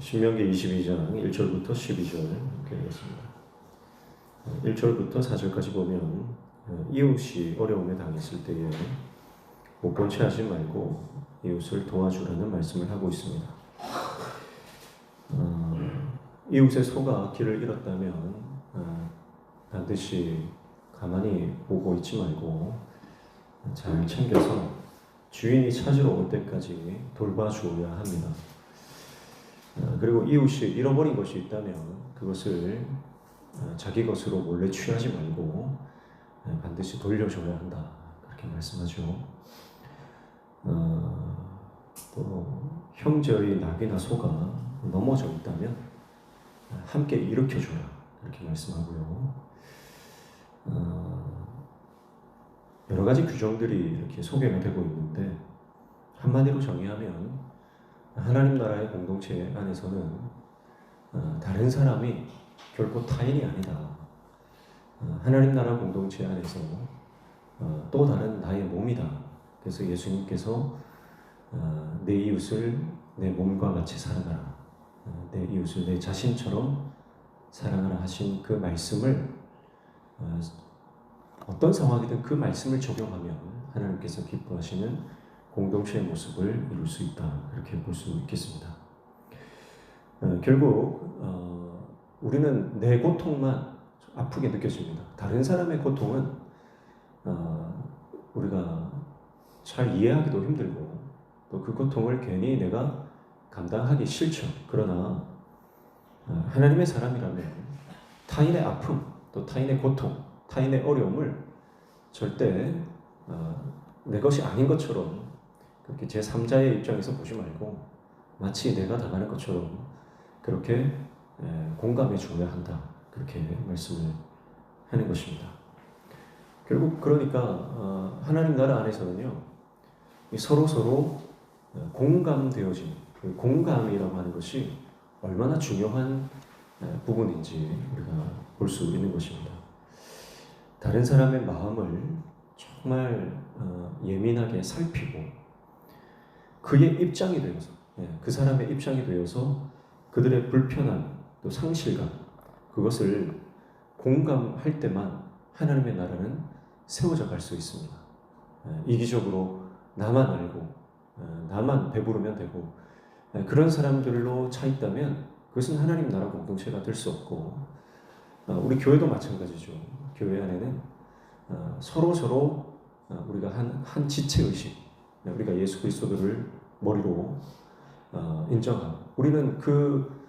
신명기 22장 1절부터 12절 이렇게 되겠습니다. 1절부터 4절까지 보면 이웃이 어려움에 당했을 때에 못 본 채 하지 말고 이웃을 도와주라는 말씀을 하고 있습니다. 이웃의 소가 길을 잃었다면 반드시 가만히 보고 있지 말고 잘 챙겨서 주인이 찾으러 올 때까지 돌봐주어야 합니다. 그리고 이웃이 잃어버린 것이 있다면 그것을 자기 것으로 몰래 취하지 말고 반드시 돌려줘야 한다. 그렇게 말씀하죠. 또 형제의 낙이나 소가 넘어져 있다면 함께 일으켜줘라. 이렇게 말씀하고요. 여러 가지 규정들이 이렇게 소개가 되고 있는데 한마디로 정의하면 하나님 나라의 공동체 안에서는 다른 사람이 결코 타인이 아니다. 하나님 나라 공동체 안에서 또 다른 나의 몸이다. 그래서 예수님께서 내 이웃을 내 몸과 같이 사랑하라. 내 이웃을 내 자신처럼 사랑하라 하신 그 말씀을 어떤 상황이든 그 말씀을 적용하면 하나님께서 기뻐하시는 공동체의 모습을 이룰 수 있다. 이렇게 볼 수 있겠습니다. 결국 우리는 내 고통만 아프게 느껴집니다. 다른 사람의 고통은 우리가 잘 이해하기도 힘들고 또 그 고통을 괜히 내가 감당하기 싫죠. 그러나 하나님의 사람이라면 타인의 아픔, 또 타인의 고통, 타인의 어려움을 절대 내 것이 아닌 것처럼 그렇게 제3자의 입장에서 보지 말고 마치 내가 당하는 것처럼 그렇게 공감해 줘야 한다. 그렇게 말씀을 하는 것입니다. 결국 그러니까 하나님 나라 안에서는요, 서로 공감되어진 그 공감이라고 하는 것이 얼마나 중요한 부분인지 우리가 볼 수 있는 것입니다. 다른 사람의 마음을 정말 예민하게 살피고 그의 입장이 되어서 그 사람의 입장이 되어서 그들의 불편함 또 상실감 그것을 공감할 때만 하나님의 나라는 세워져 갈 수 있습니다. 이기적으로 나만 알고 나만 배부르면 되고 그런 사람들로 차 있다면 그것은 하나님 나라 공동체가 될 수 없고 우리 교회도 마찬가지죠. 교회 안에는 서로 우리가 한 지체의식 우리가 예수 그리스도를 머리로 인정하고 우리는 그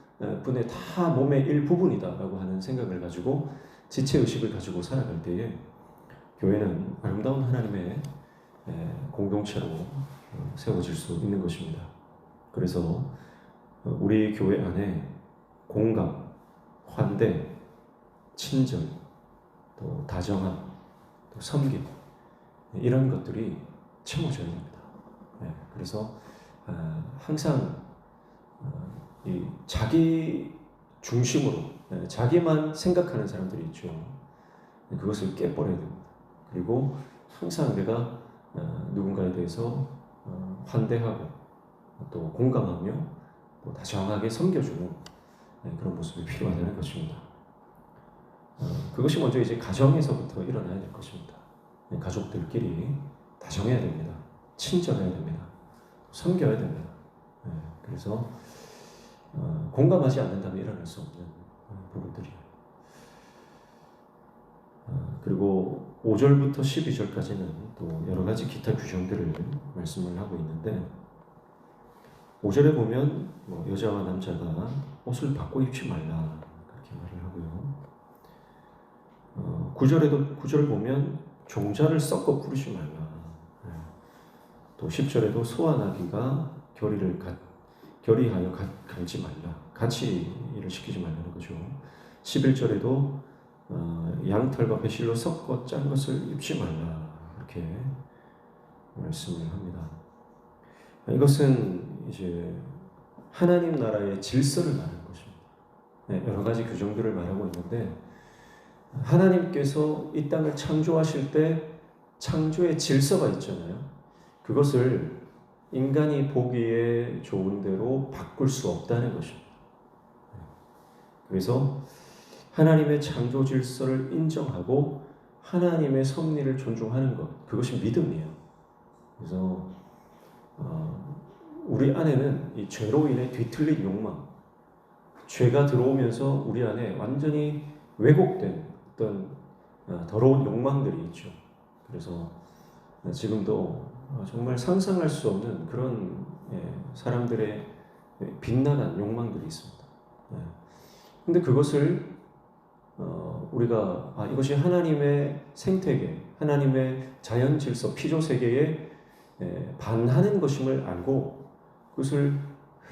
분의 다 몸의 일부분이다라고 하는 생각을 가지고 지체의식을 가지고 살아갈 때에 교회는 아름다운 하나님의 공동체로 세워질 수 있는 것입니다. 그래서 우리 교회 안에 공감, 환대, 친절, 또 다정함, 또 섬김 이런 것들이 채워져야 됩니다. 그래서 항상 이 자기 중심으로 자기만 생각하는 사람들이 있죠. 그것을 깨버려야 됩니다. 그리고 항상 내가 누군가에 대해서 환대하고 또 공감하며 또 다정하게 섬겨주는 그런 모습이 필요하다는 것입니다. 그것이 먼저 이제 가정에서부터 일어나야 될 것입니다. 가족들끼리 다정해야 됩니다. 친절해야 됩니다. 섬겨야 됩니다. 그래서 공감하지 않는다면 일어날 수 없는 부분들이에요. 그리고 5절부터 12절까지는 또 여러 가지 기타 규정들을 말씀을 하고 있는데 5절에 보면 여자와 남자가 옷을 바꿔 입지 말라 그렇게 말을 하고요. 9절을 보면 종자를 섞어 부르지 말라. 또 10절에도 소와 나귀가 결의하여 갈지 말라. 같이 일을 시키지 말라는 거죠. 11절에도 양털과 배실로 섞어 짠 것을 입지 말라. 이렇게 말씀을 합니다. 이것은 이제 하나님 나라의 질서를 말하는 것입니다. 여러 가지 규정들을 말하고 있는데 하나님께서 이 땅을 창조하실 때 창조의 질서가 있잖아요. 그것을 인간이 보기에 좋은 대로 바꿀 수 없다는 것입니다. 그래서 하나님의 창조 질서를 인정하고 하나님의 섭리를 존중하는 것, 그것이 믿음이에요. 그래서 우리 안에는 이 죄로 인해 뒤틀린 욕망, 죄가 들어오면서 우리 안에 완전히 왜곡된 어떤 더러운 욕망들이 있죠. 그래서 지금도 정말 상상할 수 없는 그런 사람들의 빗나간 욕망들이 있습니다. 근데 그것을 우리가 이것이 하나님의 생태계, 하나님의 자연 질서, 피조 세계에 반하는 것임을 알고 그것을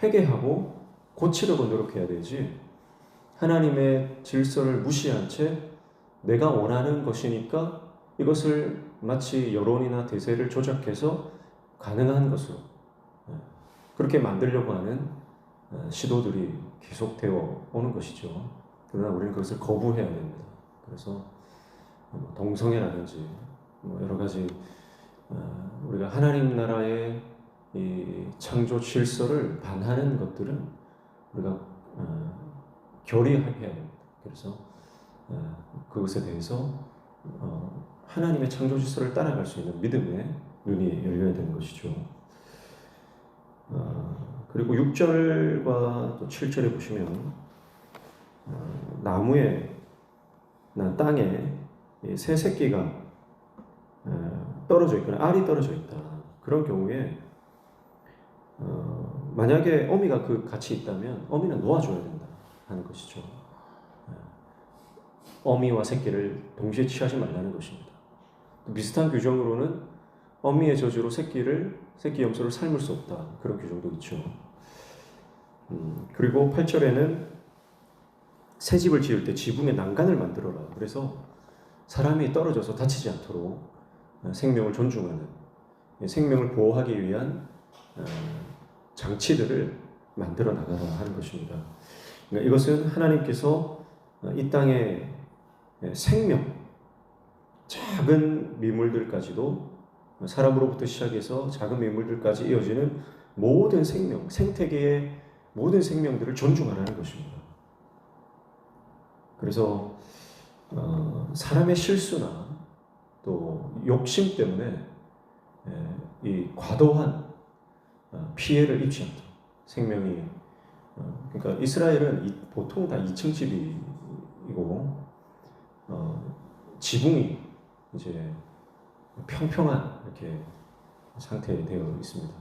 회개하고 고치려고 노력해야 되지, 하나님의 질서를 무시한 채 내가 원하는 것이니까 이것을 마치 여론이나 대세를 조작해서 가능한 것으로 그렇게 만들려고 하는 시도들이 계속되어 오는 것이죠. 그러나 우리는 그것을 거부해야 됩니다. 그래서 동성애라든지 여러 가지 우리가 하나님 나라의 이 창조 질서를 반하는 것들은 우리가 결의해야 됩니다. 그래서 그것에 대해서 하나님의 창조 질서를 따라갈 수 있는 믿음의 눈이 열려야 되는 것이죠. 그리고 6절과 또 7절에 보시면 나무에 땅에 새 새끼가 떨어져 있거나 알이 떨어져 있다. 그런 경우에 만약에 어미가 같이 있다면 어미는 놓아줘야 된다 하는 것이죠. 어미와 새끼를 동시에 취하지 말라는 것입니다. 비슷한 규정으로는 어미의 저주로 새끼 염소를 삶을 수 없다. 그런 규정도 있죠. 그리고 8절에는 새 집을 지을 때 지붕에 난간을 만들어라. 그래서 사람이 떨어져서 다치지 않도록 생명을 존중하는, 생명을 보호하기 위한 장치들을 만들어 나가라 하는 것입니다. 그러니까 이것은 하나님께서 이 땅에 생명, 작은 미물들까지도, 사람으로부터 시작해서 작은 미물들까지 이어지는 모든 생명, 생태계의 모든 생명들을 존중하라는 것입니다. 그래서 사람의 실수나 또 욕심 때문에 이 과도한 피해를 입지 않도록 생명이, 그러니까 이스라엘은 보통 다 2층 집이고 지붕이 이제 평평한 이렇게 상태에 되어 있습니다.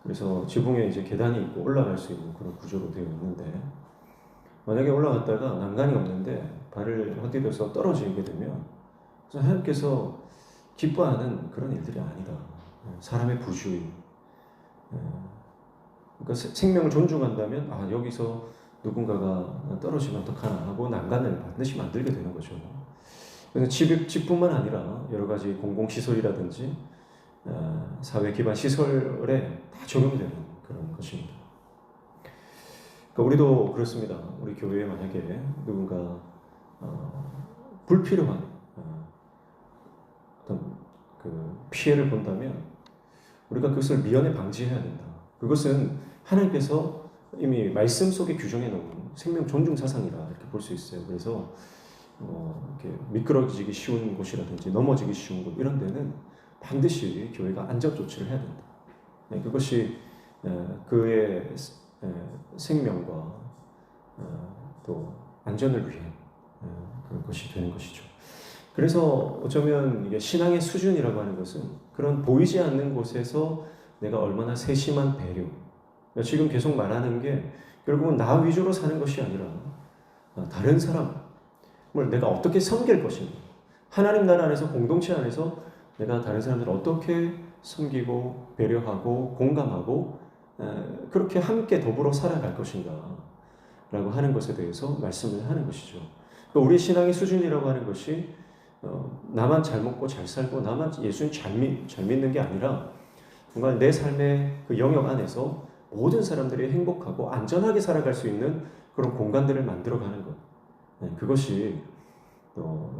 그래서 지붕에 이제 계단이 있고 올라갈 수 있는 그런 구조로 되어 있는데, 만약에 올라갔다가 난간이 없는데 발을 헛디뎌서 떨어지게 되면 하나님께서 기뻐하는 그런 일들이 아니다. 사람의 부주의. 그러니까 생명을 존중한다면 여기서 누군가가 떨어지면 어떡하나 하고 난간을 반드시 만들게 되는 거죠. 그래서 집뿐만 아니라 여러 가지 공공시설이라든지 사회 기반 시설에 다 적용되는 그런 것입니다. 그러니까 우리도 그렇습니다. 우리 교회에 만약에 누군가 불필요한 어떤 피해를 본다면 우리가 그것을 미연에 방지해야 된다. 그것은 하나님께서 이미 말씀 속에 규정해 놓은 생명 존중 사상이라 이렇게 볼 수 있어요. 그래서 이렇게 미끄러지기 쉬운 곳이라든지 넘어지기 쉬운 곳, 이런 데는 반드시 교회가 안전 조치를 해야 된다. 그것이 그의 생명과 또 안전을 위한 그런 것이 되는 것이죠. 그래서 어쩌면 이게 신앙의 수준이라고 하는 것은 그런 보이지 않는 곳에서 내가 얼마나 세심한 배려, 지금 계속 말하는 게 결국은 나 위주로 사는 것이 아니라 다른 사람을 내가 어떻게 섬길 것인가, 하나님 나라 안에서, 공동체 안에서 내가 다른 사람들을 어떻게 섬기고 배려하고 공감하고 그렇게 함께 더불어 살아갈 것인가 라고 하는 것에 대해서 말씀을 하는 것이죠. 그러니까 우리 신앙의 수준이라고 하는 것이 나만 잘 먹고 잘 살고 나만 예수님 잘 믿는 게 아니라 정말 내 삶의 그 영역 안에서 모든 사람들이 행복하고 안전하게 살아갈 수 있는 그런 공간들을 만들어가는 것, 그것이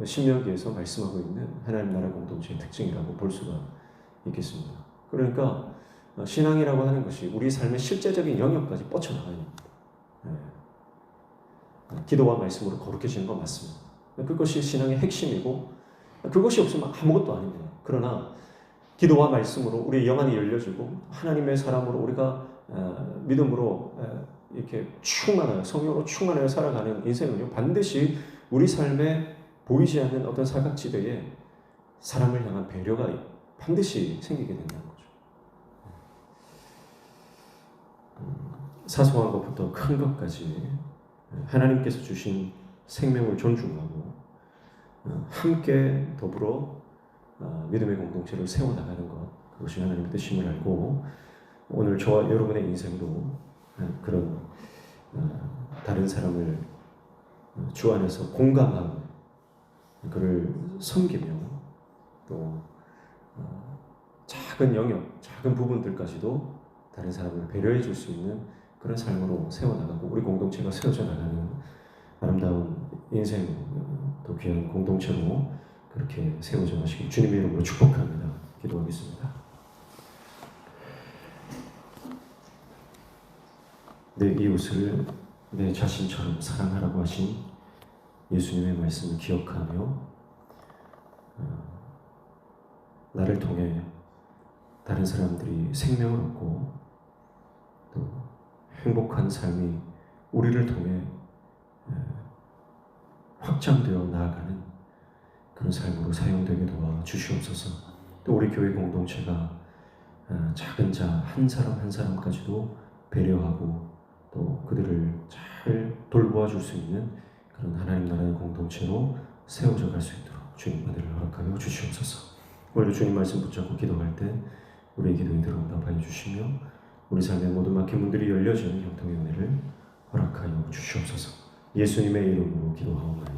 신명기에서 말씀하고 있는 하나님 나라 공동체의 특징이라고 볼 수가 있겠습니다. 그러니까 신앙이라고 하는 것이 우리 삶의 실제적인 영역까지 뻗쳐나가야 됩니다. 기도와 말씀으로 거룩해지는 건 맞습니다. 그것이 신앙의 핵심이고 그것이 없으면 아무것도 아닙니다. 그러나 기도와 말씀으로 우리의 영안이 열려지고 하나님의 사람으로 우리가 믿음으로 이렇게 충만하여 성령으로 충만하여 살아가는 인생은요, 반드시 우리 삶에 보이지 않는 어떤 사각지대에 사람을 향한 배려가 반드시 생기게 된다는 거죠. 사소한 것부터 큰 것까지 하나님께서 주신 생명을 존중하고 함께 더불어 믿음의 공동체를 세워나가는 것, 그것이 하나님의 뜻임을 알고 오늘 저와 여러분의 인생도 그런 다른 사람을 주 안에서 공감하고 그를 섬기며 또 작은 영역, 작은 부분들까지도 다른 사람을 배려해 줄 수 있는 그런 삶으로 세워나가고 우리 공동체가 세워져 나가는 아름다운 인생, 또 귀한 공동체로 그렇게 세워져 가시길 주님의 이름으로 축복합니다. 기도하겠습니다. 내 이웃을 내 자신처럼 사랑하라고 하신 예수님의 말씀을 기억하며 나를 통해 다른 사람들이 생명을 얻고 또 행복한 삶이 우리를 통해 확장되어 나아가는 그런 삶으로 사용되게 도와 주시옵소서. 또 우리 교회 공동체가 작은 자 한 사람 한 사람까지도 배려하고 또 그들을 잘 돌보아 줄 수 있는 그런 하나님 나라의 공동체로 세워져 갈 수 있도록 주님 은혜를 허락하여 주시옵소서. 오늘 주님 말씀 붙잡고 기도할 때 우리의 기도에 들어응답하여 주시며 우리 삶의 모든 막힌 문들이 열려지는 형통의 은혜를 허락하여 주시옵소서. 예수님의 이름으로 기도하옵나이다.